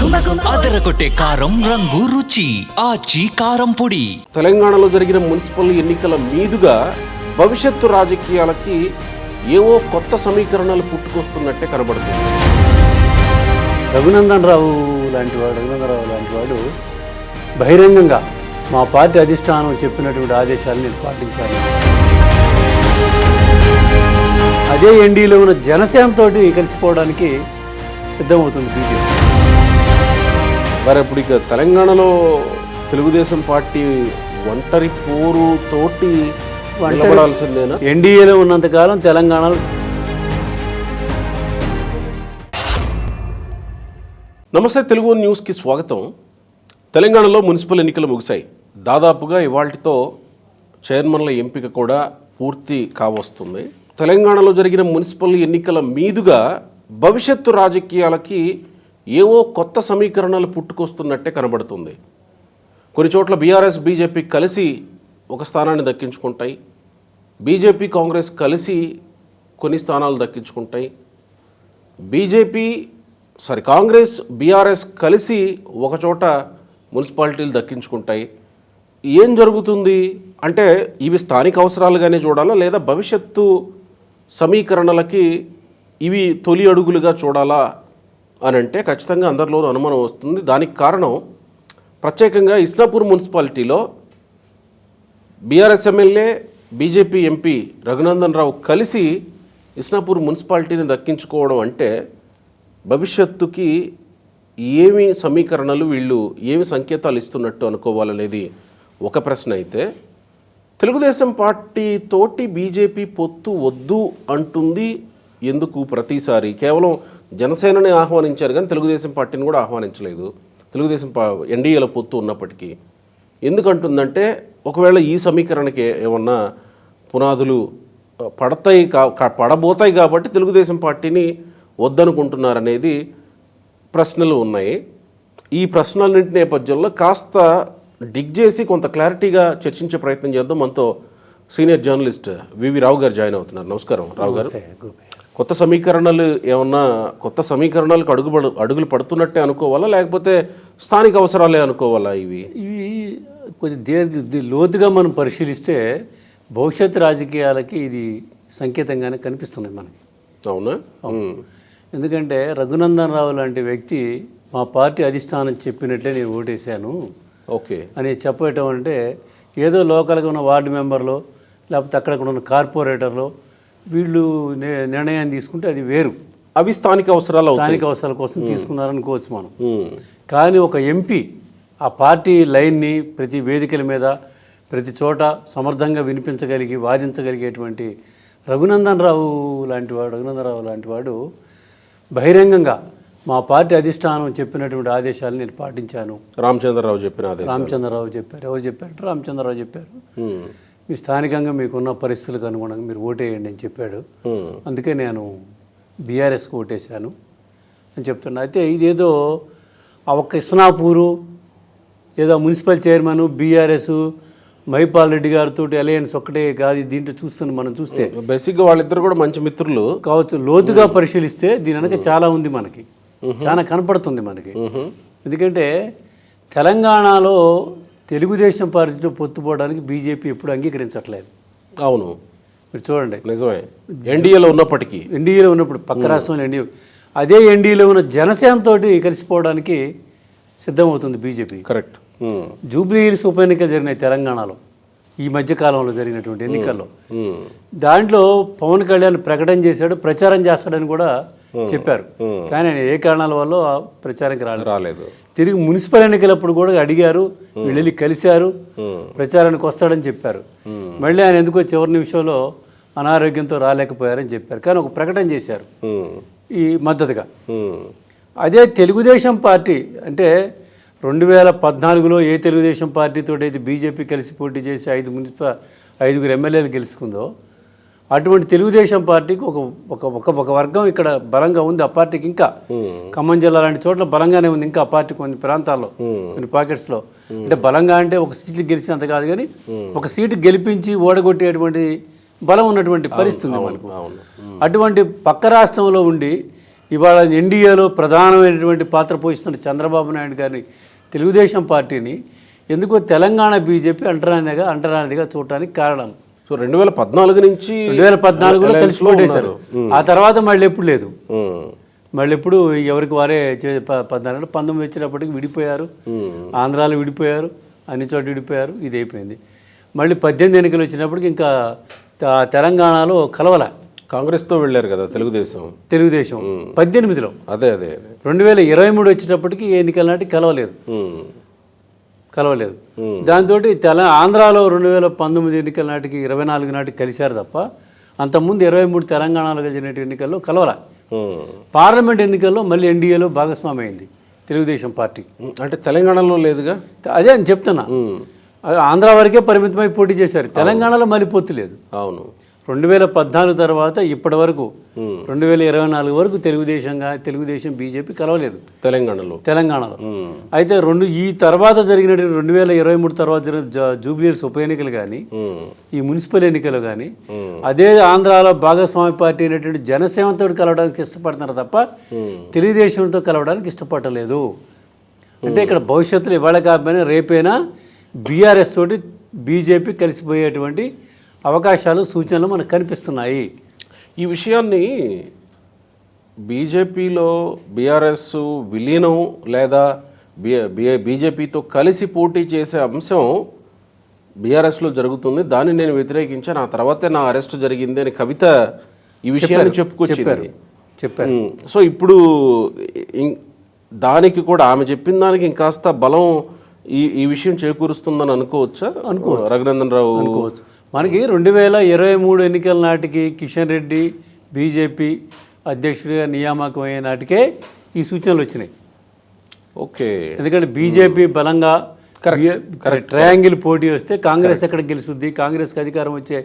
అదరగొట్టే కారం రంగు రుచి ఆచి కారం పొడి. తెలంగాణలో జరిగిన మున్సిపల్ ఎన్నికల మీదుగా భవిష్యత్తు రాజకీయాలకి ఏవో కొత్త సమీకరణాలు పుట్టుకొస్తున్నట్టే కనబడుతుంది. రఘునందన్ రావు లాంటి వాడు బహిరంగంగా మా పార్టీ అధిష్టానం చెప్పినటువంటి ఆదేశాలను నేను పాటించాను. అదే ఎన్డీలో ఉన్న జనసేనతో కలిసిపోవడానికి సిద్ధమవుతుంది బీజేపీ. మరి ఇప్పుడు ఇక తెలంగాణలో తెలుగుదేశం పార్టీ ఒంటరి పోరు తోటి నిలబడాల్సిందేనా? ఎన్డీఏలో ఉన్నంతకాలం తెలంగాణలో. నమస్తే, తెలుగు న్యూస్కి స్వాగతం. తెలంగాణలో మున్సిపల్ ఎన్నికలు ముగిశాయి. దాదాపుగా ఇవాళ్టితో చైర్మన్ల ఎంపిక కూడా పూర్తి కావస్తుంది. తెలంగాణలో జరిగిన మున్సిపల్ ఎన్నికల మీదుగా భవిష్యత్తు రాజకీయాలకి ఏవో కొత్త సమీకరణాలు పుట్టుకొస్తున్నట్టే కనబడుతుంది. కొన్ని చోట్ల బీఆర్ఎస్ బీజేపీ కలిసి ఒక స్థానాన్ని దక్కించుకుంటాయి. బీజేపీ కాంగ్రెస్ కలిసి కొన్ని స్థానాలు దక్కించుకుంటాయి. కాంగ్రెస్ బీఆర్ఎస్ కలిసి ఒకచోట మున్సిపాలిటీలు దక్కించుకుంటాయి. ఏం జరుగుతుంది అంటే ఇవి స్థానిక అవసరాలుగానే చూడాలా, లేదా భవిష్యత్తు సమీకరణలకి ఇవి తొలి అడుగులుగా చూడాలా అని అంటే ఖచ్చితంగా అందరిలోనూ అనుమానం వస్తుంది. దానికి కారణం ప్రత్యేకంగా ఇస్నాపూర్ మున్సిపాలిటీలో BRS MLA BJP MP Raghunandan Rao కలిసి ఇస్నాపూర్ మున్సిపాలిటీని దక్కించుకోవడం అంటే భవిష్యత్తుకి ఏమి సమీకరణలు, వీళ్ళు ఏమి సంకేతాలు ఇస్తున్నట్టు అనుకోవాలనేది ఒక ప్రశ్న అయితే, తెలుగుదేశం పార్టీ తోటి బీజేపీ పొత్తు వద్దు అంటుంది. ఎందుకు? ప్రతిసారి కేవలం జనసేనని ఆహ్వానించారు కానీ తెలుగుదేశం పార్టీని కూడా ఆహ్వానించలేదు. తెలుగుదేశం ఎన్డీఏలో పొత్తు ఉన్నప్పటికీ ఎందుకంటుందంటే, ఒకవేళ ఈ సమీకరణకి ఏమన్నా పునాదులు పడబోతాయి కాబట్టి తెలుగుదేశం పార్టీని వద్దనుకుంటున్నారనేది ప్రశ్నలు ఉన్నాయి. ఈ ప్రశ్నలన్నింటి నేపథ్యంలో కాస్త డిగ్ చేసి కొంత క్లారిటీగా చర్చించే ప్రయత్నం చేద్దాం. మనతో సీనియర్ జర్నలిస్ట్ వివి రావు గారు జాయిన్ అవుతున్నారు. నమస్కారం రావు గారు. కొత్త సమీకరణాలకు అడుగులు పడుతున్నట్టే అనుకోవాలా, లేకపోతే స్థానిక అవసరాలే అనుకోవాలా? ఇవి కొంచెం లోతుగా మనం పరిశీలిస్తే భవిష్యత్ రాజకీయాలకి ఇది సంకేతంగానే కనిపిస్తున్నాయి మనకి. అవునా? ఎందుకంటే రఘునందన్ రావు లాంటి వ్యక్తి మా పార్టీ అధిష్టానం చెప్పినట్లే నేను ఓటేశాను అని చెప్పటం అంటే, ఏదో లోకల్గా ఉన్న వార్డు మెంబర్లో లేకపోతే అక్కడక్కడ ఉన్న కార్పొరేటర్లో వీళ్ళు నిర్ణయాన్ని తీసుకుంటే అది వేరు. అవి స్థానిక అవసరాల కోసం తీసుకున్నారనుకోవచ్చు మనం. కానీ ఒక ఎంపీ ఆ పార్టీ లైన్ని ప్రతి వేదికల మీద ప్రతి చోట సమర్థంగా వినిపించగలిగి వాదించగలిగేటువంటి రఘునందన్ రావు లాంటి వాడు బహిరంగంగా మా పార్టీ అధిష్టానం చెప్పినటువంటి ఆదేశాలను నేను పాటించాను. రామచంద్రరావు చెప్పారు. ఎవరు చెప్పారు? రామచంద్రరావు చెప్పారు. మీ స్థానికంగా మీకున్న పరిస్థితులకు అనుగుణంగా మీరు ఓటేయండి అని చెప్పాడు. అందుకే నేను బీఆర్ఎస్కి ఓటేశాను అని చెప్తున్నా. అయితే ఇదేదో ఆ ఒక్క ఇస్నాపూరు ఏదో municipal chairman BRS Mypal Reddy గారితో అలయన్స్ ఒక్కటే కాదు. దీంట్లో మనం చూస్తే బేసిక్గా వాళ్ళిద్దరు కూడా మంచి మిత్రులు కావచ్చు. లోతుగా పరిశీలిస్తే దీని వెనక చాలా ఉంది, మనకి చాలా కనపడుతుంది మనకి. ఎందుకంటే తెలంగాణలో తెలుగుదేశం పార్టీతో పొత్తుపోవడానికి బీజేపీ ఎప్పుడు అంగీకరించట్లేదు. అవును, మీరు చూడండి. నిజమే. ఎన్డీఏలో ఉన్నప్పుడు పక్క రాష్ట్రంలో అదే ఎన్డీఏలో ఉన్న జనసేనతో కలిసిపోవడానికి సిద్ధమవుతుంది బీజేపీ. కరెక్ట్. జూబ్లీ హిల్స్ ఉప ఎన్నికలు జరిగినాయి తెలంగాణలో ఈ మధ్యకాలంలో జరిగినటువంటి ఎన్నికల్లో. దాంట్లో పవన్ కళ్యాణ్ ప్రకటన చేశాడు, ప్రచారం చేస్తాడని కూడా చెప్పారు. కానీ ఆయన ఏ కారణాల వల్ల ప్రచారానికి రాలేదు. తిరిగి మున్సిపల్ ఎన్నికలప్పుడు కూడా అడిగారు, వీళ్ళు వెళ్ళి కలిశారు, ప్రచారానికి వస్తాడని చెప్పారు. మళ్ళీ ఆయన ఎందుకో చివరి నిమిషంలో అనారోగ్యంతో రాలేకపోయారని చెప్పారు. కానీ ఒక ప్రకటన చేశారు ఈ మద్దతుగా. అదే తెలుగుదేశం పార్టీ అంటే 2014లో ఏ తెలుగుదేశం పార్టీతో అయితే బీజేపీ కలిసి పోటీ చేసి 5 ఎమ్మెల్యేలు గెలుచుకుందో అటువంటి తెలుగుదేశం పార్టీకి ఒక వర్గం ఇక్కడ బలంగా ఉంది. ఆ పార్టీకి ఇంకా ఖమ్మం జిల్లా లాంటి చోట్ల బలంగానే ఉంది. ఇంకా ఆ పార్టీ కొన్ని ప్రాంతాల్లో కొన్ని పాకెట్స్లో అంటే బలంగా అంటే ఒక సీట్లు గెలిచినంత కాదు, కానీ ఒక సీటు గెలిపించి ఓడగొట్టేటువంటి బలం ఉన్నటువంటి పరిస్థితి మనకు. అటువంటి పక్క రాష్ట్రంలో ఉండి ఇవాళ ఎన్డీఏలో ప్రధానమైనటువంటి పాత్ర పోషిస్తున్న చంద్రబాబు నాయుడు గారిని తెలుగుదేశం పార్టీని ఎందుకో తెలంగాణ బీజేపీ అంటరానిదిగా చూడటానికి కారణం. సో 2014 నుంచి 2014లో కలిసి పోటేశారు. ఆ తర్వాత మళ్ళీ ఎప్పుడు లేదు. మళ్ళీ ఎప్పుడు ఎవరికి వారే 14 19 వచ్చినప్పటికి విడిపోయారు. ఆంధ్రాలో విడిపోయారు, అన్ని చోట్ల విడిపోయారు. ఇది అయిపోయింది. మళ్ళీ 18 ఎన్నికలు వచ్చినప్పటికి ఇంకా తెలంగాణలో కలవల. కాంగ్రెస్తో వెళ్ళారు కదా తెలుగుదేశం 18లో. అదే 2023 వచ్చేటప్పటికి ఎన్నికల నాటికి కలవలేదు. దాంతో ఆంధ్రాలో 2019 ఎన్నికల నాటికి 24 నాటికి కలిశారు తప్ప అంతకుముందు 23 తెలంగాణలో జరిగిన ఎన్నికల్లో కలవల. పార్లమెంట్ ఎన్నికల్లో మళ్ళీ ఎన్డీఏలో భాగస్వామి అయింది తెలుగుదేశం పార్టీ. అంటే తెలంగాణలో లేదుగా. అదే అని చెప్తున్నా. ఆంధ్ర వరకే పరిమితమై పోటీ చేశారు. తెలంగాణలో మళ్ళీ పొత్తు లేదు. అవును. 2014 తర్వాత ఇప్పటి వరకు 2024 వరకు తెలుగుదేశం బీజేపీ కలవలేదు తెలంగాణలో. అయితే ఈ తర్వాత జరిగినటువంటి 2023 తర్వాత జరిగిన జూబ్లీహిల్స్ ఉప ఎన్నికలు కానీ, ఈ మున్సిపల్ ఎన్నికలు కానీ, అదే ఆంధ్రాలో భాగస్వామి పార్టీ అయినటువంటి జనసేనతో కలవడానికి ఇష్టపడుతున్నారు తప్ప తెలుగుదేశంతో కలవడానికి ఇష్టపడలేదు. అంటే ఇక్కడ భవిష్యత్తులో ఇవాళ కాకపోయినా రేపైనా బీఆర్ఎస్ తోటి బీజేపీ కలిసిపోయేటువంటి అవకాశాలు, సూచనలు మనకు కనిపిస్తున్నాయి. ఈ విషయాన్ని బీజేపీలో బీఆర్ఎస్ విలీనం లేదా బీజేపీతో కలిసి పోటీ చేసే అంశం బీఆర్ఎస్లో జరుగుతుంది. దాన్ని నేను వ్యతిరేకించాను, ఆ తర్వాతే నా అరెస్ట్ జరిగింది అని కవిత ఈ విషయాన్ని చెప్పుకొచ్చింది. చెప్పారు. సో ఇప్పుడు దానికి కూడా ఆమె చెప్పిన దానికి ఇంకాస్త బలం ఈ విషయం చేకూరుస్తుందని అనుకోవచ్చా? రఘునందన్ రావు అనుకోవచ్చు. మనకి 2023 ఎన్నికల నాటికి కిషన్ రెడ్డి బీజేపీ అధ్యక్షుడిగా నియామకం అయ్యే నాటికే ఈ సూచనలు వచ్చినాయి. ఓకే. ఎందుకంటే బీజేపీ బలంగా ట్రయాంగిల్ పోటీ వస్తే కాంగ్రెస్ ఎక్కడ గెలుస్తుంది, కాంగ్రెస్కి అధికారం వచ్చే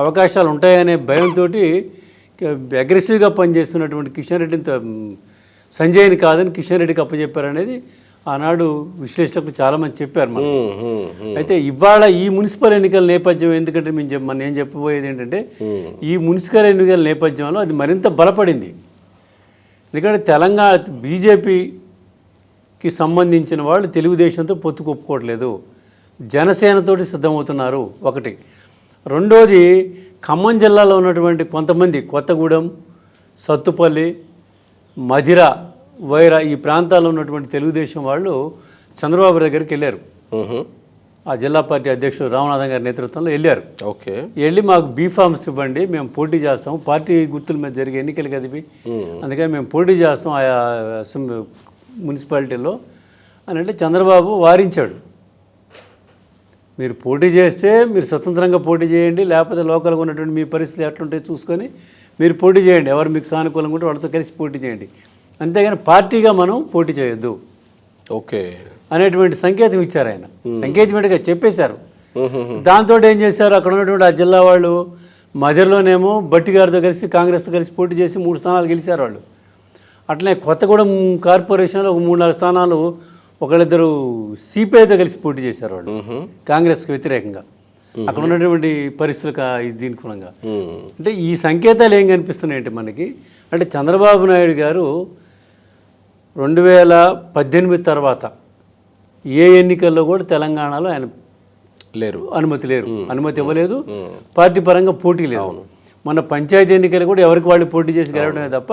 అవకాశాలు ఉంటాయనే భయంతో అగ్రెసివ్గా పనిచేస్తున్నటువంటి కిషన్ రెడ్డిని సంజయ్ని కాదని కిషన్ రెడ్డికి అప్పచెప్పారనేది ఆనాడు విశ్లేషకులు చాలామంది చెప్పారు మనం. అయితే ఇవాళ ఈ మున్సిపల్ ఎన్నికల నేపథ్యం, ఎందుకంటే నేను చెప్పబోయేది ఏంటంటే ఈ మున్సిపల్ ఎన్నికల నేపథ్యంలో అది మరింత బలపడింది. ఎందుకంటే తెలంగాణ బీజేపీకి సంబంధించిన వాళ్ళు తెలుగుదేశంతో పొత్తు ఒప్పుకోవట్లేదు, జనసేనతోటి సిద్ధమవుతున్నారు ఒకటి. రెండోది, ఖమ్మం జిల్లాలో ఉన్నటువంటి కొంతమంది కొత్తగూడెం, సత్తుపల్లి, మధిర, వైరా ఈ ప్రాంతాల్లో ఉన్నటువంటి తెలుగుదేశం వాళ్ళు చంద్రబాబు దగ్గరికి వెళ్ళారు. ఆ జిల్లా పార్టీ అధ్యక్షుడు రామనాథన్ గారి నేతృత్వంలో వెళ్ళారు. ఓకే. వెళ్ళి మాకు బీఫామ్స్ ఇవ్వండి, మేము పోటీ చేస్తాం, పార్టీ గుర్తుల మీద జరిగే ఎన్నికలు కదిపి, అందుకని మేము పోటీ చేస్తాం ఆయా మున్సిపాలిటీలో అని అంటే చంద్రబాబు వారించాడు. మీరు పోటీ చేస్తే మీరు స్వతంత్రంగా పోటీ చేయండి, లేకపోతే లోకల్గా ఉన్నటువంటి మీ పరిస్థితులు ఎట్లుంటే చూసుకొని మీరు పోటీ చేయండి, ఎవరు మీకు సానుకూలంగా ఉంటే వాళ్ళతో కలిసి పోటీ చేయండి, అంతేగాని పార్టీగా మనం పోటీ చేయొద్దు ఓకే అనేటువంటి సంకేతం ఇచ్చారు ఆయన. సంకేతమేటగా చెప్పేశారు. దాంతో ఏం చేశారు, అక్కడ ఉన్నటువంటి ఆ జిల్లా వాళ్ళు మధ్యలోనేమో బట్టి గారితో కలిసి కాంగ్రెస్తో కలిసి పోటీ చేసి 3 స్థానాలు గెలిచారు వాళ్ళు. అట్లనే కొత్తగూడెం కార్పొరేషన్లో ఒక 3-4 స్థానాలు ఒకళ్ళిద్దరు సిపిఐతో కలిసి పోటీ చేశారు వాళ్ళు కాంగ్రెస్కి వ్యతిరేకంగా. అక్కడ ఉన్నటువంటి పరిస్థితులకు దీనికి గుణంగా అంటే ఈ సంకేతాలు ఏం కనిపిస్తున్నాయంటే మనకి, అంటే చంద్రబాబు నాయుడు గారు 2018 తర్వాత ఏ ఎన్నికల్లో కూడా తెలంగాణలో ఆయన అనుమతి ఇవ్వలేదు, పార్టీ పరంగా పోటీ లేదు. మన పంచాయతీ ఎన్నికలు కూడా ఎవరికి వాళ్ళు పోటీ చేసి గెలవడమే తప్ప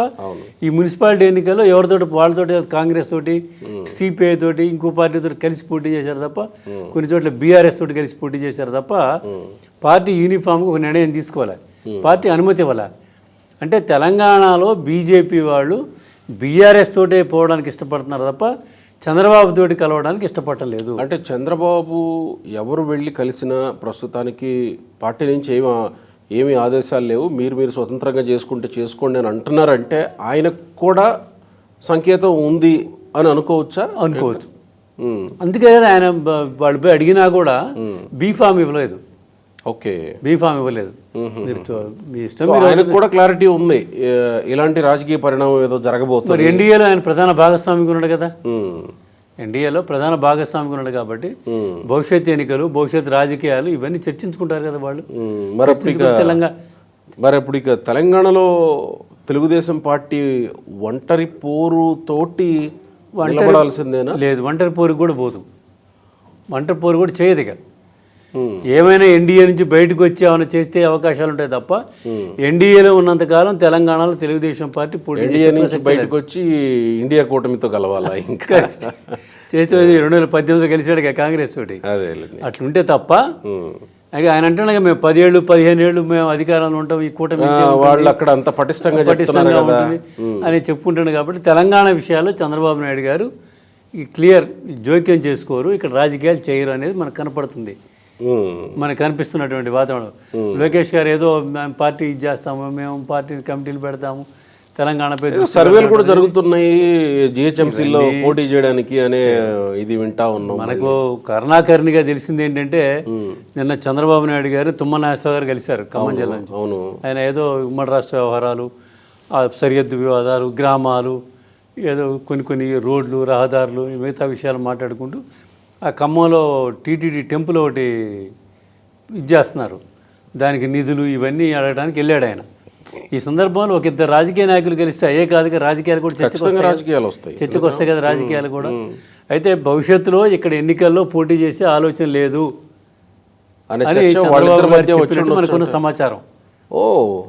ఈ మున్సిపాలిటీ ఎన్నికల్లో ఎవరితోటి వాళ్ళతోటి కాంగ్రెస్ తోటి, సిపిఐ తోటి, ఇంకో పార్టీతో కలిసి పోటీ చేశారు తప్ప, కొన్ని చోట్ల బీఆర్ఎస్ తోటి కలిసి పోటీ చేశారు తప్ప పార్టీ యూనిఫామ్గా ఒక నిర్ణయం తీసుకోవాలి, పార్టీ అనుమతి ఇవ్వాలి. అంటే తెలంగాణలో బీజేపీ వాళ్ళు బీఆర్ఎస్ తోటే పోవడానికి ఇష్టపడుతున్నారు తప్ప చంద్రబాబు తోటి కలవడానికి ఇష్టపడటం లేదు. అంటే చంద్రబాబు ఎవరు వెళ్ళి కలిసినా ప్రస్తుతానికి పార్టీ నుంచి ఏమీ ఆదేశాలు లేవు, మీరు స్వతంత్రంగా చేసుకోండి అని అంటున్నారంటే ఆయనకు కూడా సంకేతం ఉంది అని అనుకోవచ్చు. అందుకే కదా ఆయన వాళ్ళు పోయి అడిగినా కూడా బీఫామ్ ఇవ్వలేదు. ఓకే, బీఫామ్ ఇవ్వలేదు. మీ ఇష్టం. ఆయనకు కూడా క్లారిటీ ఉంది ఇలాంటి రాజకీయ పరిణామం ఏదో జరగబోతుంది. మరి ఎన్డీఏలో ఆయన ప్రధాన భాగస్వామిగా ఉన్నాడు కదా, ఎన్డీఏలో ప్రధాన భాగస్వామిగా ఉన్నాడు కాబట్టి భవిష్యత్ ఎన్నికలు, భవిష్యత్ రాజకీయాలు ఇవన్నీ చర్చించుకుంటారు కదా వాళ్ళు. మరి ఇప్పుడు ఇక తెలంగాణలో తెలుగుదేశం పార్టీ ఒంటరి పోరు తోటి నిలబడాల్సిందేనా? లేదు, ఒంటరి పోరు కూడా పోదు, ఒంటరి పోరు కూడా చేయదు ఇక. ఉమ్, ఏమైనా ఎన్డీఏ నుంచి బయటకు వచ్చి ఏమైనా చేస్తే అవకాశాలు ఉంటాయి తప్ప ఎన్డీఏలో ఉన్నంతకాలం తెలంగాణలో తెలుగుదేశం పార్టీ పోటీ ఎన్డీఏ నుంచి బయటకు వచ్చి ఇండియా కూటమితో కలవాలా ఇంకా? చేస్తే 2018 కలిసాడు కాంగ్రెస్ తోటి, అదే అట్లుంటే తప్ప. ఆయన అంటున్నాగా మేము 10 ఏళ్ళు 15 ఏళ్ళు మేము అధికారంలో ఉంటాం, ఈ కూటమి వాళ్ళు అక్కడ అంత పటిష్టంగా పటిష్టంగా ఉంటుంది అని చెప్పుకుంటాడు. కాబట్టి తెలంగాణ విషయాల్లో చంద్రబాబు నాయుడు గారు ఈ క్లియర్ జోక్యం చేసుకోరు, ఇక్కడ రాజకీయాలు చేయరు అనేది మనకు కనపడుతుంది, మనకు కనిపిస్తున్నటువంటి వాతావరణం. లోకేష్ గారు ఏదో మేము పార్టీ ఇది చేస్తాము, మేము పార్టీ కమిటీలు పెడతాము, తెలంగాణపై సర్వేలు కూడా జరుగుతున్నాయి జిహెచ్ఎంసీలో పోటీ చేయడానికి అనే ఇది వింటా ఉన్నాం. మనకు కరుణాకర్ణిగా తెలిసింది ఏంటంటే నిన్న చంద్రబాబు నాయుడు గారు తుమ్మనాశ్వ గారు కలిశారు ఖమ్మం జిల్లా నుంచి. అవును, ఆయన ఏదో ఉమ్మడి రాష్ట్ర వ్యవహారాలు, సరిహద్దు వివాదాలు, గ్రామాలు, ఏదో కొన్ని రోడ్లు, రహదారులు, మిగతా విషయాలు మాట్లాడుకుంటూ ఆ ఖమ్మంలో టీటీడీ టెంపుల్ ఒకటి ఇది చేస్తున్నారు, దానికి నిధులు ఇవన్నీ అడగడానికి వెళ్ళాడు ఆయన. ఈ సందర్భంలో ఒక ఇద్దరు రాజకీయ నాయకులు కలిస్తే అయ్యే కాదుగా రాజకీయాలు కూడా రాజకీయాలు వస్తాయి, చర్చకు వస్తాయి కదా రాజకీయాలు కూడా. అయితే భవిష్యత్తులో ఇక్కడ ఎన్నికల్లో పోటీ చేసే ఆలోచన లేదు అని చంద్రబాబు గారు చెప్పినట్టు మనకున్న సమాచారం.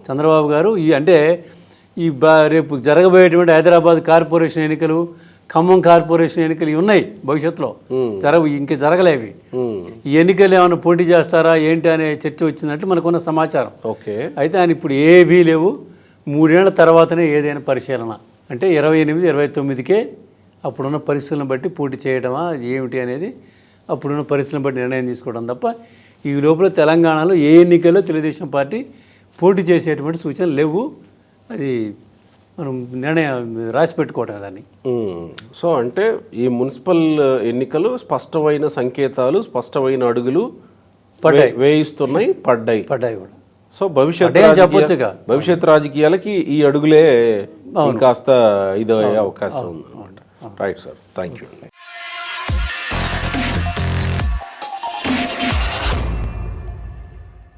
చంద్రబాబు గారు అంటే రేపు జరగబోయేటువంటి హైదరాబాద్ కార్పొరేషన్ ఎన్నికలు, ఖమ్మం కార్పొరేషన్ ఎన్నికలు ఉన్నాయి భవిష్యత్తులో, ఇంకా జరగలేవి. ఈ ఎన్నికలు ఏమైనా పోటీ చేస్తారా ఏంటి అనే చర్చ వచ్చినట్లు మనకున్న సమాచారం. అయితే ఆయన ఇప్పుడు ఏవీ లేవు, 3 ఏళ్ల తర్వాతనే ఏదైనా పరిశీలన అంటే 28, 29కే అప్పుడున్న పరిస్థితులను బట్టి పోటీ చేయడమా ఏమిటి అనేది అప్పుడున్న పరిస్థితులను బట్టి నిర్ణయం తీసుకోవడం తప్ప ఈ లోపల తెలంగాణలో ఏ ఎన్నికల్లో తెలుగుదేశం పార్టీ పోటీ చేసేటువంటి సూచనలు లేవు. అది మనం నిర్ణయం రాసి పెట్టుకోవటం దాన్ని. సో అంటే ఈ మున్సిపల్ ఎన్నికలు స్పష్టమైన సంకేతాలు, స్పష్టమైన అడుగులు వేయిస్తున్నాయి, పడ్డాయి కూడా. సో భవిష్యత్ రాజకీయాలకి ఈ అడుగులే కాస్త ఇది అవకాశం ఉంది. Right sir, thank you.